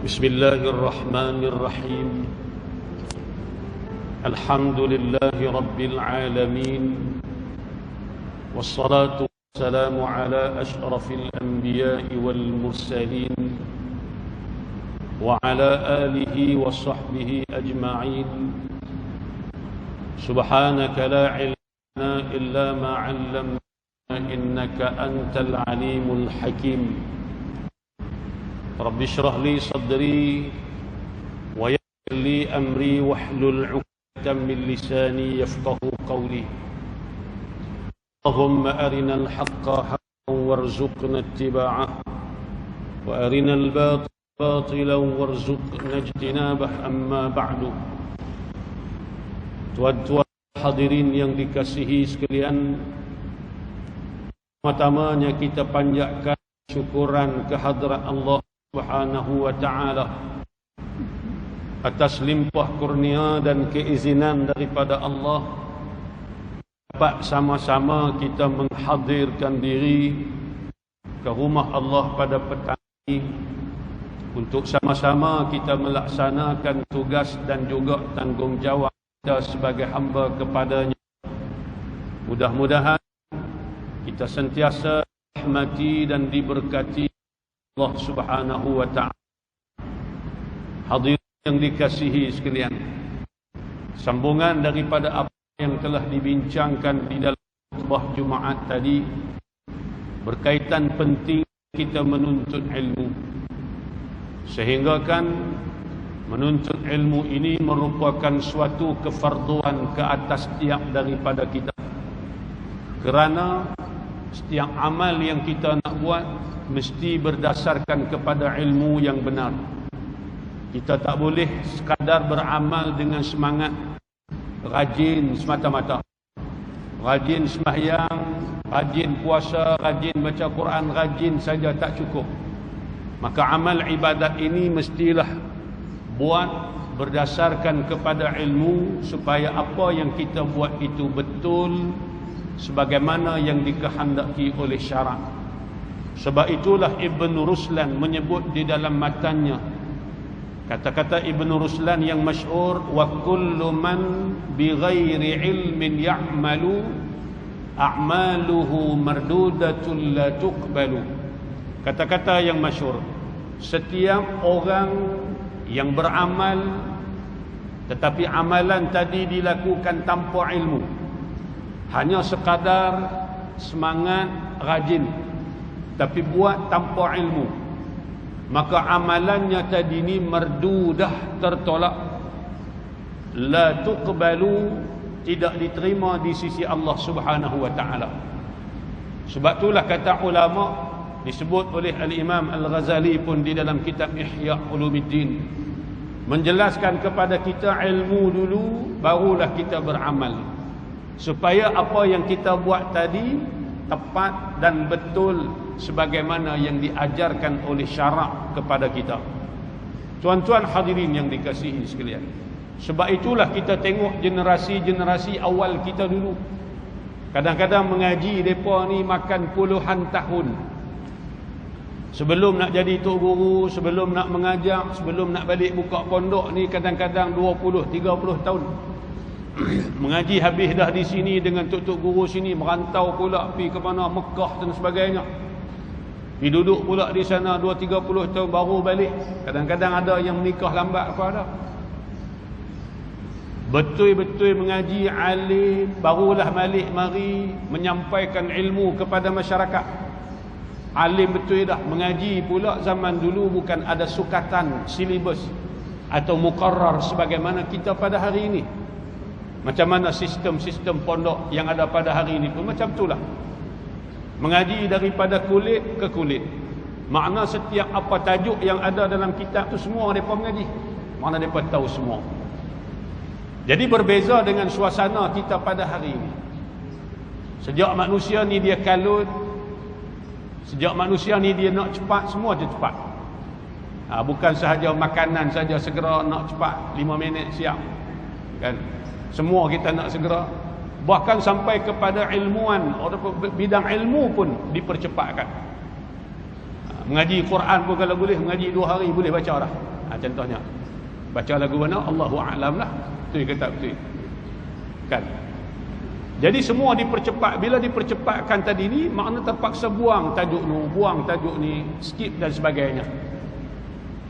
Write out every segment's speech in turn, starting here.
بسم الله الرحمن الرحيم. الحمد لله رب العالمين، والصلاة والسلام على أشرف الأنبياء والمرسلين وعلى آله وصحبه أجمعين. سبحانك لا علم لنا إلا ما علمتنا إنك أنت العليم الحكيم. رب اشرح لي صدري ويسر لي أمري واحلل عقدة من لساني يفقهوا قولي. اللهم أرنا الحق حقا وارزقنا اتباعه، وأرنا الباطل باطلا وارزقنا اجتنابه. أما بعد. Tuan-tuan hadirin yang dikasihi sekalian, pertamanya kita panjatkan syukuran kehadrat Allah Subhanahu wa ta'ala atas limpah kurnia dan keizinan daripada Allah dapat sama-sama kita menghadirkan diri ke rumah Allah pada petang ini untuk sama-sama kita melaksanakan tugas dan juga tanggungjawab kita sebagai hamba kepadanya. Mudah-mudahan kita sentiasa dirahmati dan diberkati Allah Subhanahu wa ta'ala. Hadirin yang dikasihi sekalian, sambungan daripada apa yang telah dibincangkan di dalam khutbah Jumaat tadi berkaitan penting kita menuntut ilmu, sehingga kan menuntut ilmu ini merupakan suatu kefarduan ke atas setiap daripada kita, kerana setiap amal yang kita nak buat mesti berdasarkan kepada ilmu yang benar. Kita tak boleh sekadar beramal dengan semangat rajin semata-mata, rajin sembahyang, rajin puasa, rajin baca Quran, rajin saja tak cukup. Maka amal ibadat ini mestilah buat berdasarkan kepada ilmu, supaya apa yang kita buat itu betul sebagaimana yang dikehendaki oleh syarak. Sebab itulah Ibn Ruslan menyebut di dalam matanya, kata-kata Ibn Ruslan yang masyhur, wa kullu man bighairi ilmin ya'malu a'maluhu mardudatun la tuqbalu. Kata-kata yang masyhur, setiap orang yang beramal tetapi amalan tadi dilakukan tanpa ilmu, hanya sekadar semangat rajin tapi buat tanpa ilmu, maka amalannya tadi ni mardudah, tertolak, la tuqbalu, tidak diterima di sisi Allah Subhanahu wa ta'ala. Sebab itulah kata ulama, disebut oleh Al-Imam Al-Ghazali pun di dalam kitab Ihya Ulumuddin, menjelaskan kepada kita ilmu dulu barulah kita beramal, supaya apa yang kita buat tadi tepat dan betul sebagaimana yang diajarkan oleh syarak kepada kita. Tuan-tuan hadirin yang dikasihi sekalian, sebab itulah kita tengok generasi-generasi awal kita dulu, kadang-kadang mengaji mereka ni makan puluhan tahun. Sebelum nak jadi tok guru, sebelum nak mengajar, sebelum nak balik buka pondok ni kadang-kadang 20-30 tahun. Mengaji habis dah di sini dengan tok-tok guru sini, merantau pula pergi ke mana, Mekah dan sebagainya. Pergi duduk pula di sana 20-30 tahun baru balik. Kadang-kadang ada yang menikah lambat apa ada. Betul-betul mengaji alim barulah balik mari menyampaikan ilmu kepada masyarakat. Alim betul dah, mengaji pula zaman dulu bukan ada sukatan silibus atau muqarrar sebagaimana kita pada hari ini. Macam mana sistem-sistem pondok yang ada pada hari ini pun macam itulah. Mengaji daripada kulit ke kulit. Makna setiap apa tajuk yang ada dalam kitab tu semua mereka mengaji. Makna mereka tahu semua. Jadi berbeza dengan suasana kita pada hari ini. Sejak manusia ni dia kalut, sejak manusia ni dia nak cepat, semua je cepat. Bukan sahaja makanan saja segera nak cepat, 5 minit siap. Kan? Semua kita nak segera. Bahkan sampai kepada ilmuwan, bidang ilmu pun dipercepatkan. Mengaji Quran pun kalau boleh, mengaji 2 hari boleh baca dah. Contohnya baca lagu mana, Allahu a'lam lah, betul ke tak betul kan. Jadi semua dipercepat. Bila dipercepatkan tadi ni, makna terpaksa buang tajuk ni, skip dan sebagainya.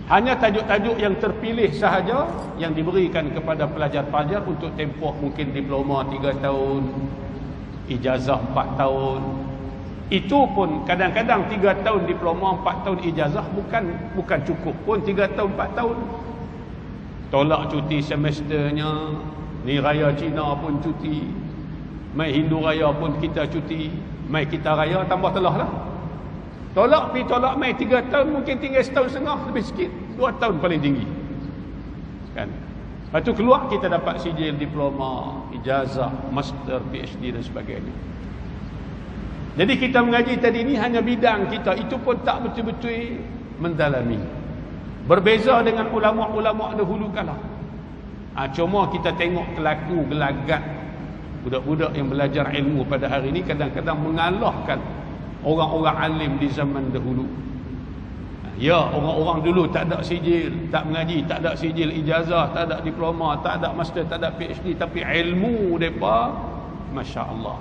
Hanya tajuk-tajuk yang terpilih sahaja yang diberikan kepada pelajar-pelajar untuk tempoh mungkin diploma 3 tahun, ijazah 4 tahun. Itu pun kadang-kadang 3 tahun diploma, 4 tahun ijazah bukan cukup pun 3 tahun 4 tahun. Tolak cuti semesternya, ni raya Cina pun cuti, mai Hindu raya pun kita cuti, mai kita raya tambah telah lah. Tolak mai 3 tahun, mungkin tinggal setahun setengah, lebih sikit 2 tahun paling tinggi kan. Lepas tu keluar kita dapat sijil diploma, ijazah, master, PhD dan sebagainya. Jadi kita mengaji tadi ni hanya bidang kita, itu pun tak betul-betul mendalami. Berbeza dengan ulama-ulama dahulu kala. Cuma kita tengok kelaku gelagat budak-budak yang belajar ilmu pada hari ini kadang-kadang mengalahkan orang-orang alim di zaman dahulu. Ya, orang-orang dulu tak ada sijil, tak mengaji, tak ada sijil ijazah, tak ada diploma, tak ada master, tak ada PhD, tapi ilmu mereka masya-Allah.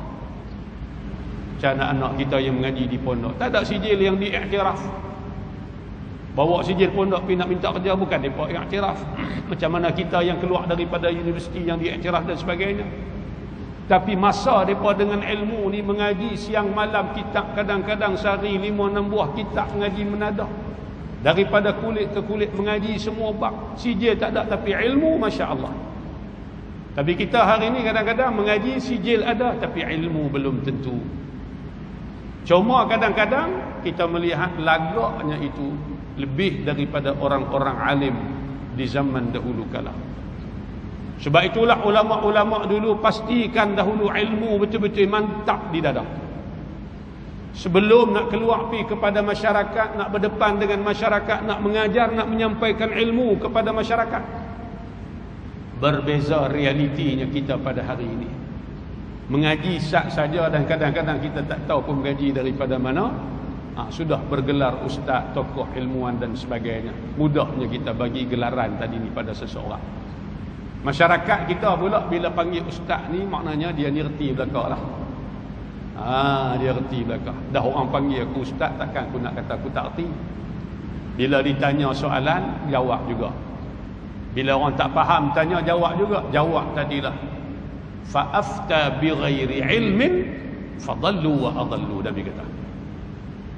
Macam anak-anak kita yang mengaji di pondok, tak ada sijil yang diiktiraf. Bawa sijil pondok pergi nak minta kerja, bukan mereka iktiraf. Macam mana kita yang keluar daripada universiti yang diiktiraf dan sebagainya. Tapi masa mereka dengan ilmu ni mengaji siang malam kitab, kadang-kadang sehari 5-6 buah kitab mengaji menadah. Daripada kulit ke kulit mengaji semua bab. Sijil tak ada tapi ilmu masya-Allah. Tapi kita hari ni kadang-kadang mengaji sijil ada tapi ilmu belum tentu. Cuma kadang-kadang kita melihat lagaknya itu lebih daripada orang-orang alim di zaman dahulu kala. Sebab itulah ulama-ulama dulu pastikan dahulu ilmu betul-betul mantap di dada. Sebelum nak keluar pergi kepada masyarakat, nak berdepan dengan masyarakat, nak mengajar, nak menyampaikan ilmu kepada masyarakat. Berbeza realitinya kita pada hari ini. Mengaji sat saja dan kadang-kadang kita tak tahu pun mengaji daripada mana. Sudah bergelar ustaz, tokoh ilmuwan dan sebagainya. Mudahnya kita bagi gelaran tadi ni pada seseorang. Masyarakat kita pula bila panggil ustaz ni maknanya dia ni reti belaka lah. Dia reti belaka. Dah orang panggil aku ustaz, takkan aku nak kata aku tak reti. Bila ditanya soalan, jawab juga. Bila orang tak faham tanya, jawab juga. Jawab tadilah. Fa'afta bi ghairi ilmin fadallu wa adallu, Nabi kata.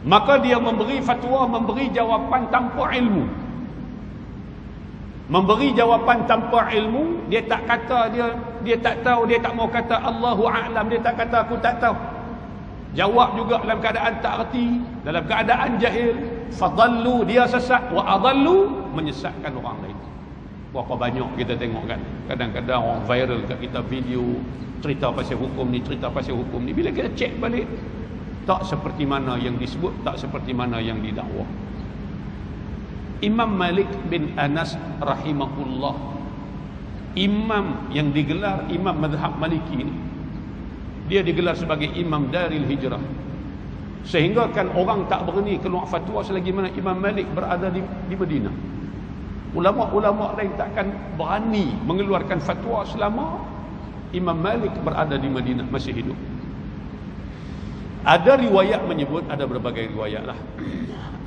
Maka dia memberi fatwa, memberi jawapan tanpa ilmu. Memberi jawapan tanpa ilmu, dia tak kata dia tak tahu, dia tak mau kata Allahu a'lam, dia tak kata aku tak tahu. Jawab juga dalam keadaan tak reti, dalam keadaan jahil. Fadallu, dia sesat, wa adallu, menyesatkan orang lain. Berapa banyak kita tengok kan, kadang-kadang orang viral kat kita video cerita pasal hukum ni, cerita pasal hukum ni. Bila kita cek balik, tak seperti mana yang disebut, tak seperti mana yang didakwa. Imam Malik bin Anas rahimahullah, imam yang digelar imam mazhab Maliki ni, dia digelar sebagai imam Daril Hijrah. Sehingga kan orang tak berani keluar fatwa selagi mana Imam Malik berada di Madinah. Ulama-ulama lain takkan berani mengeluarkan fatwa selama Imam Malik berada di Madinah, masih hidup. Ada riwayat menyebut, ada berbagai riwayat lah.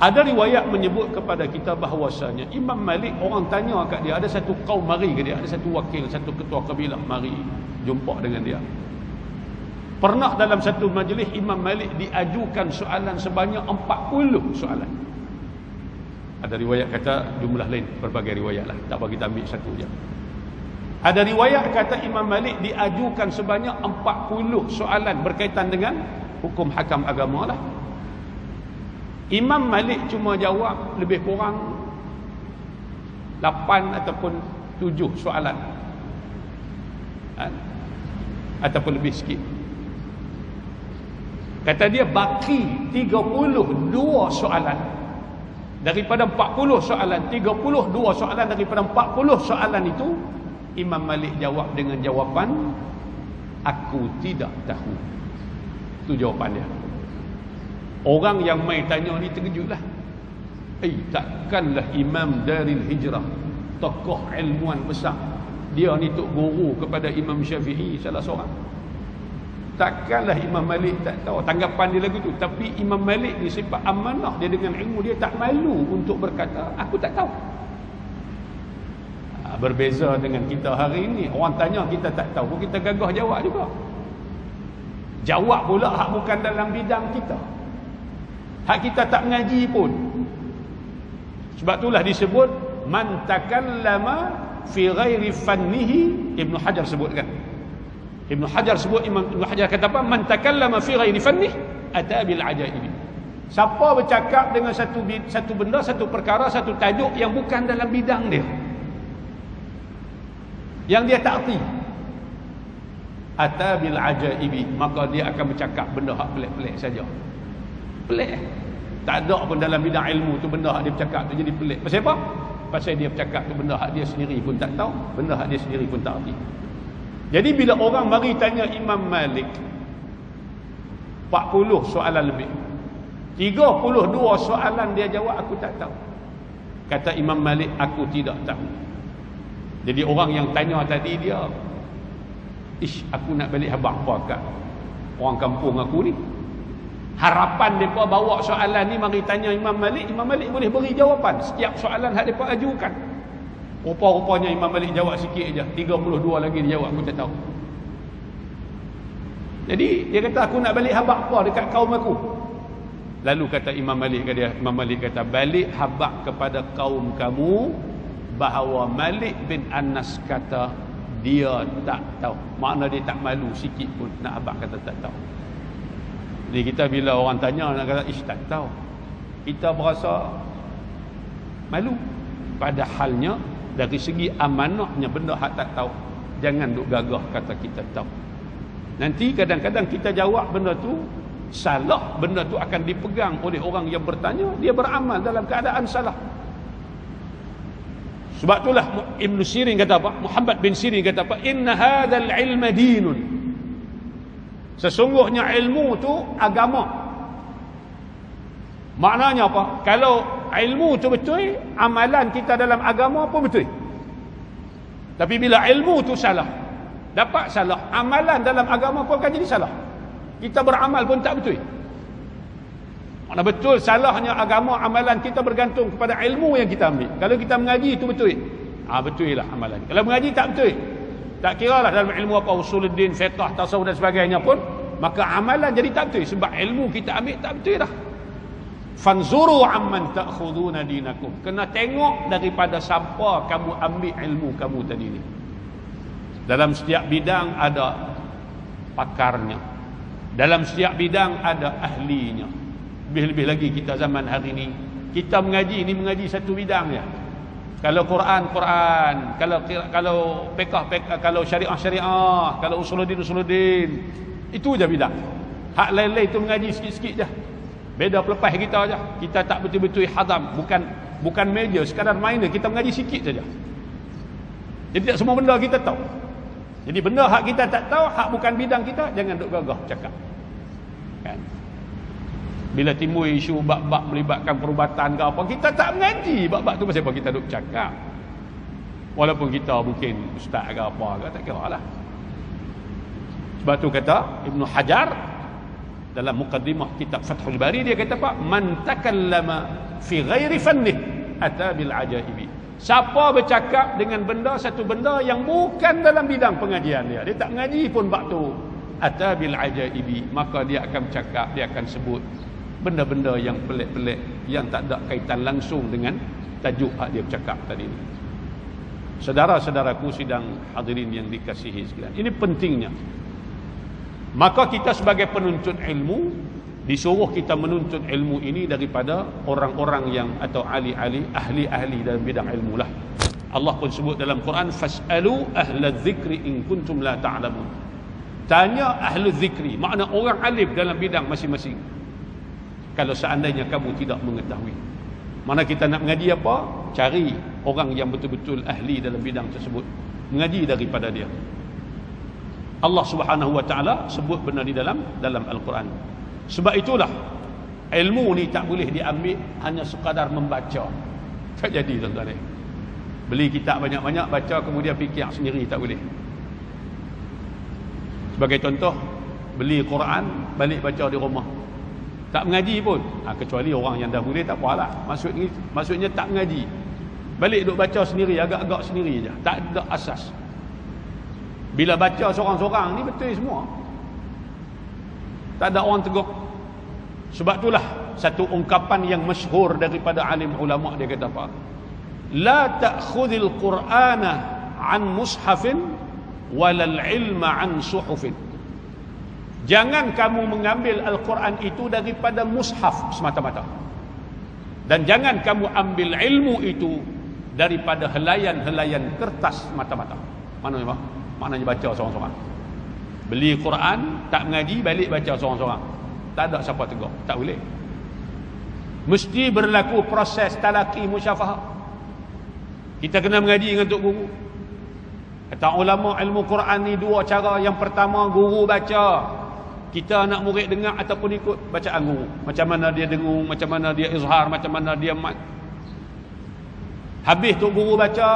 Ada riwayat menyebut kepada kita bahawasanya Imam Malik, orang tanya kat dia, ada satu kaum mari ke dia, ada satu wakil, satu ketua kabilah mari jumpa dengan dia. Pernah dalam satu majlis Imam Malik diajukan soalan sebanyak 40 soalan. Ada riwayat kata jumlah lain, berbagai riwayat lah, tak bagi kita ambil satu je. Ada riwayat kata Imam Malik diajukan sebanyak 40 soalan berkaitan dengan hukum hakam agama lah. Imam Malik cuma jawab lebih kurang 8 ataupun 7 soalan, ataupun lebih sikit. Kata dia baki 32 soalan. Daripada 40 soalan, 32 soalan daripada 40 soalan itu Imam Malik jawab dengan jawapan aku tidak tahu. Itu jawapan dia. Orang yang mai tanya ni terkejutlah. Takkanlah Imam Daril Hijrah, tokoh ilmuwan besar, dia ni tok guru kepada Imam Syafi'i salah seorang. Takkanlah Imam Malik tak tahu. Tanggapan dia lagu tu. Tapi Imam Malik ni sifat amanah dia dengan ilmu, dia tak malu untuk berkata aku tak tahu. Berbeza dengan kita hari ini, orang tanya kita tak tahu, kita gagah jawab juga. Jawab pula hak bukan dalam bidang kita, hak kita tak mengaji pun. Sebab itulah disebut man takallama fi ghairi fannihi. Ibnu Hajar sebutkan. Ibnu Hajar sebut, Imam Ibnu Hajar kata apa? Man takallama fi ghairi fannihi ata bil ajaibi. Siapa bercakap dengan satu benda, satu perkara, satu tajuk yang bukan dalam bidang dia, yang dia tak erti, ata bil ajaibi, maka dia akan bercakap benda hak pelik-pelik saja. Pelik, tak ada pun dalam bidang ilmu tu benda hak dia bercakap tu jadi pelik. Pasal apa? Pasal dia bercakap tu benda hak dia sendiri pun tak tahu, benda hak dia sendiri pun tak erti. Jadi bila orang mari tanya Imam Malik 40 soalan lebih, 32 soalan dia jawab aku tak tahu. Kata Imam Malik, aku tidak tahu. Jadi orang yang tanya tadi dia, aku nak balik habaq apa kat orang kampung aku ni. Harapan mereka bawa soalan ni mari tanya Imam Malik, Imam Malik boleh beri jawapan setiap soalan hak mereka ajukan. Rupa-rupanya Imam Malik jawab sikit je, 32 lagi dia jawab aku tak tahu. Jadi dia kata aku nak balik habaq apa dekat kaum aku. Lalu kata Imam Malik ke dia, Imam Malik kata balik habaq kepada kaum kamu bahawa Malik bin Anas kata dia tak tahu. Makna dia tak malu sikit pun nak habaq kata tak tahu. Jadi kita bila orang tanya nak kata tak tahu, kita berasa malu. Padahalnya dari segi amanahnya benda hak tak tahu, jangan duk gagah kata kita tahu. Nanti kadang-kadang kita jawab benda tu salah, benda tu akan dipegang oleh orang yang bertanya, dia beramal dalam keadaan salah. Sebab itulah Ibn Sirin kata apa? Muhammad bin Sirin kata apa? Inna hadzal ilma dinun. Sesungguhnya ilmu tu agama. Maknanya apa? Kalau ilmu tu betul, amalan kita dalam agama pun betul. Tapi bila ilmu tu salah, dapat salah, amalan dalam agama pun akan jadi salah. Kita beramal pun tak betul. Mana betul salahnya agama, amalan kita bergantung kepada ilmu yang kita ambil. Kalau kita mengaji itu betul, betul lah amalan. Kalau mengaji tak betul, tak kira lah dalam ilmu apa, usuluddin, fiqh, tasawuf dan sebagainya pun, maka amalan jadi tak betul. Sebab ilmu kita ambil tak betul dah. Fanzuru amman ta'khuduna dinakum. Kena tengok daripada siapa kamu ambil ilmu kamu tadi ni. Dalam setiap bidang ada pakarnya, dalam setiap bidang ada ahlinya. Lebih-lebih lagi kita zaman hari ni, kita mengaji ni mengaji satu bidang ya. Kalau Quran, kalau fiqh, kalau syariah, kalau usuluddin, itu je bidang. Hak lain-lain itu mengaji sikit-sikit je. Beda pelepas kita aja. Kita tak betul-betul hadam, bukan meja sekadar minor, kita mengaji sikit saja. Jadi tak semua benda kita tahu. Jadi benda hak kita tak tahu, hak bukan bidang kita, jangan duk gagah cakap. Kan? Bila timbul isu bab-bab melibatkan perubatan ke apa, kita tak mengaji bab-bab tu, pasal apa kita duk cakap. Walaupun kita mungkin ustaz ke apa ke, tak kira lah. Sebab tu kata Ibnu Hajar dalam muqaddimah kitab Fathul Bari, dia kata apa? Man takallama fi ghairi fannih ata bil ajaibi. Siapa bercakap dengan benda, satu benda yang bukan dalam bidang pengajian dia, dia tak mengaji pun bab tu, ata bil ajaibi, maka dia akan bercakap, dia akan sebut benda-benda yang pelik-pelik, yang tak ada kaitan langsung dengan tajuk hak dia bercakap tadi ni. Saudara-saudaraku sidang hadirin yang dikasihi sekalian, ini pentingnya. Maka kita sebagai penuntut ilmu disuruh kita menuntut ilmu ini daripada orang-orang yang, atau ahli-ahli, ahli-ahli dalam bidang ilmu lah. Allah pun sebut dalam Quran, fas'alu ahla dzikri in kuntum la ta'lamun. Tanya ahli zikri, makna orang alim dalam bidang masing-masing, kalau seandainya kamu tidak mengetahui. Mana kita nak mengaji apa? Cari orang yang betul-betul ahli dalam bidang tersebut, mengaji daripada dia. Allah Subhanahu wa taala sebut benda di dalam Al-Quran. Sebab itulah Ilmu ni tak boleh diambil hanya sekadar membaca. Tak jadi tuan-tuan. Beli kitab banyak-banyak, baca kemudian fikir sendiri, tak boleh. Sebagai contoh, beli Quran, balik baca di rumah. Tak mengaji pun. Kecuali orang yang dah boleh, tak apalah. Maksudnya tak mengaji. Balik duk baca sendiri, agak-agak sendiri je. Tak ada asas. Bila baca seorang-seorang ni betul semua. Tak ada orang tegur. Sebab itulah satu ungkapan yang masyhur daripada alim ulama, dia kata apa? La ta'khudhil Qur'ana an mushafin walal ilma an suhufin. Jangan kamu mengambil Al-Quran itu daripada mushaf semata-mata. Dan jangan kamu ambil ilmu itu daripada helaian-helaian kertas semata-mata. Maknanya apa? Maknanya baca seorang-seorang. Beli Quran, tak mengaji, balik baca seorang-seorang. Tak ada siapa tegur. Tak boleh. Mesti berlaku proses talaqi musyafahah. Kita kena mengaji dengan tok guru. Kata ulama, ilmu Quran ni dua cara. Yang pertama, guru baca. Kita anak murid dengar ataupun ikut bacaan guru. Macam mana dia dengung, macam mana dia izhar, macam mana dia mat. Habis tok guru baca,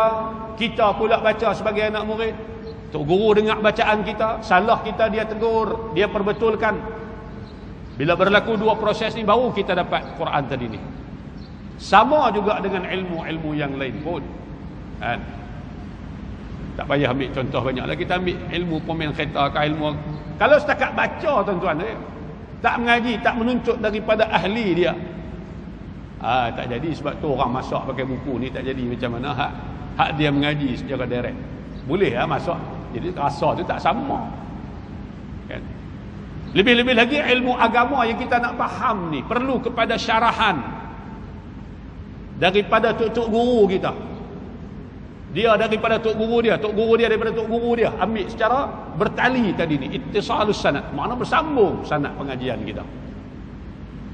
kita pula baca sebagai anak murid. Tok guru dengar bacaan kita, salah kita dia tegur, dia perbetulkan. Bila berlaku dua proses ni, baru kita dapat Quran tadi ni. Sama juga dengan ilmu-ilmu yang lain pun. Kan? Tak payah ambil contoh banyak lagi. Kita ambil ilmu pemain kereta ke ilmu. Kalau setakat baca tuan-tuan, tak mengaji, tak menuntut daripada ahli dia, tak jadi. Sebab tu orang masak pakai buku ni tak jadi. Macam mana hak dia mengaji secara direct. Boleh masak. Jadi rasa tu tak sama. Kan? Lebih-lebih lagi ilmu agama yang kita nak faham ni perlu kepada syarahan daripada tok-tok guru kita. Dia daripada tok guru dia, tok guru dia daripada tok guru dia. Ambil secara bertali tadi ni, ittisalus sanad. Makna bersambung sanad pengajian kita.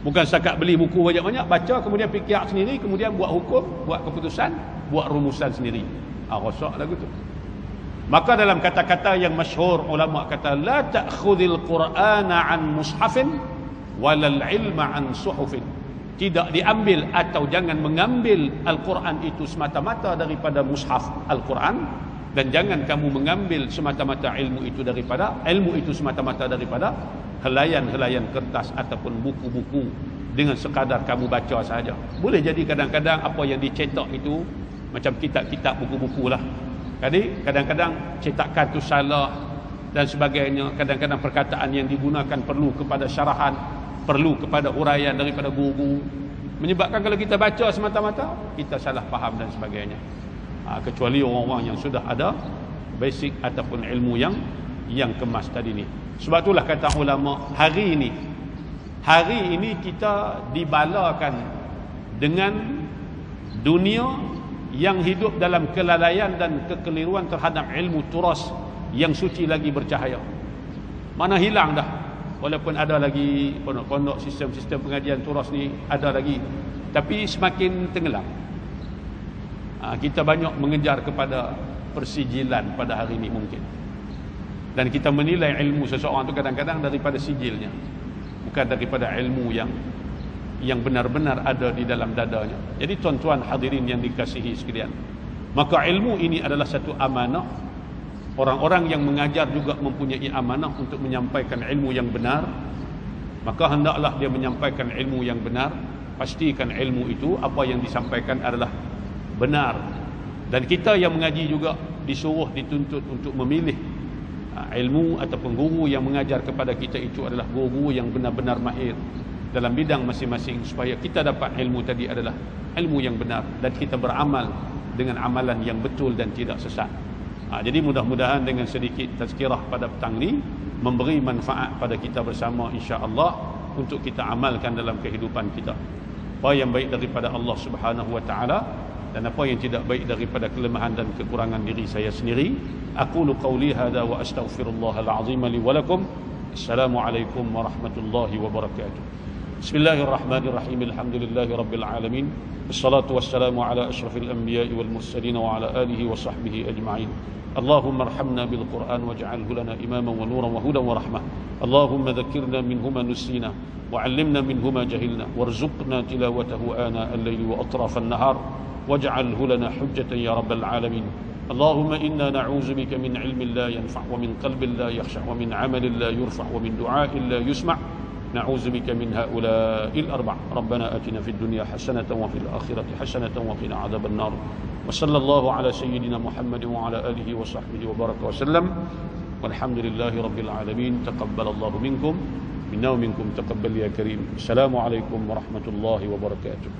Bukan setakat beli buku banyak-banyak, baca kemudian fikir sendiri, kemudian buat hukum, buat keputusan, buat rumusan sendiri. Rosak lagu tu. Maka dalam kata-kata yang masyhur ulama kata, la ta'khudhil Qur'ana an mushafin walal ilma an suhufin. Tidak diambil atau jangan mengambil Al-Quran itu semata-mata daripada mushaf Al-Quran, dan jangan kamu mengambil semata-mata ilmu itu semata-mata daripada helaian-helaian kertas ataupun buku-buku dengan sekadar kamu baca saja. Boleh jadi kadang-kadang apa yang dicetak itu macam kitab-kitab buku-buku lah. Jadi kadang-kadang cetakan tu salah dan sebagainya. Kadang-kadang perkataan yang digunakan perlu kepada syarahan, perlu kepada uraian daripada guru, menyebabkan kalau kita baca semata-mata kita salah faham dan sebagainya. Kecuali orang-orang yang sudah ada basic ataupun ilmu yang kemas tadi ni. Sebab itulah kata ulama, hari ini kita dibalakan dengan dunia yang hidup dalam kelalaian dan kekeliruan terhadap ilmu turas yang suci lagi bercahaya. Mana hilang dah. Walaupun ada lagi pondok-pondok, sistem-sistem pengajian turas ni ada lagi, tapi semakin tenggelam. Kita banyak mengejar kepada persijilan pada hari ini mungkin. Dan kita menilai ilmu seseorang tu kadang-kadang daripada sijilnya, bukan daripada ilmu yang benar-benar ada di dalam dadanya. Jadi tuan-tuan hadirin yang dikasihi sekalian, maka ilmu ini adalah satu amanah. Orang-orang yang mengajar juga mempunyai amanah untuk menyampaikan ilmu yang benar. Maka hendaklah dia menyampaikan ilmu yang benar. Pastikan ilmu itu apa yang disampaikan adalah benar. Dan kita yang mengaji juga disuruh, dituntut untuk memilih ilmu ataupun guru yang mengajar kepada kita itu adalah guru yang benar-benar mahir dalam bidang masing-masing, supaya kita dapat ilmu tadi adalah ilmu yang benar dan kita beramal dengan amalan yang betul dan tidak sesat. Jadi mudah-mudahan dengan sedikit tazkirah pada petang ni memberi manfaat pada kita bersama, insya-Allah, untuk kita amalkan dalam kehidupan kita. Apa yang baik daripada Allah Subhanahu wa taala dan apa yang tidak baik daripada kelemahan dan kekurangan diri saya sendiri. Aqulu qawli hadza wa astaghfirullahal azim li wa lakum. Assalamualaikum warahmatullahi wabarakatuh. Bismillahirrahmanirrahim. Alhamdulillahirabbil alamin. Wassalatu wassalamu ala asyrafil anbiya'i wal mursalin wa ala alihi wa sahbihi ajma'in. اللهم ارحمنا بالقرآن واجعله لنا إماما ونورا وهدى ورحمة. اللهم ذكرنا منه ما نسينا وعلمنا منه ما جهلنا وارزقنا تلاوته آناء الليل وأطراف النهار واجعله لنا حجة يا رب العالمين. اللهم إنا نعوذ بك من علم لا ينفع ومن قلب لا يخشع ومن عمل لا يرفع ومن دعاء لا يسمع. نعوذ بك من هؤلاء الأربع. ربنا آتنا في الدنيا حسنة وفي الآخرة حسنة وقنا عذاب النار. وصلى الله على سيدنا محمد وعلى آله وصحبه وبارك وسلم والحمد لله رب العالمين. تقبل الله منكم منا ومنكم تقبل يا كريم. السلام عليكم ورحمة الله وبركاته.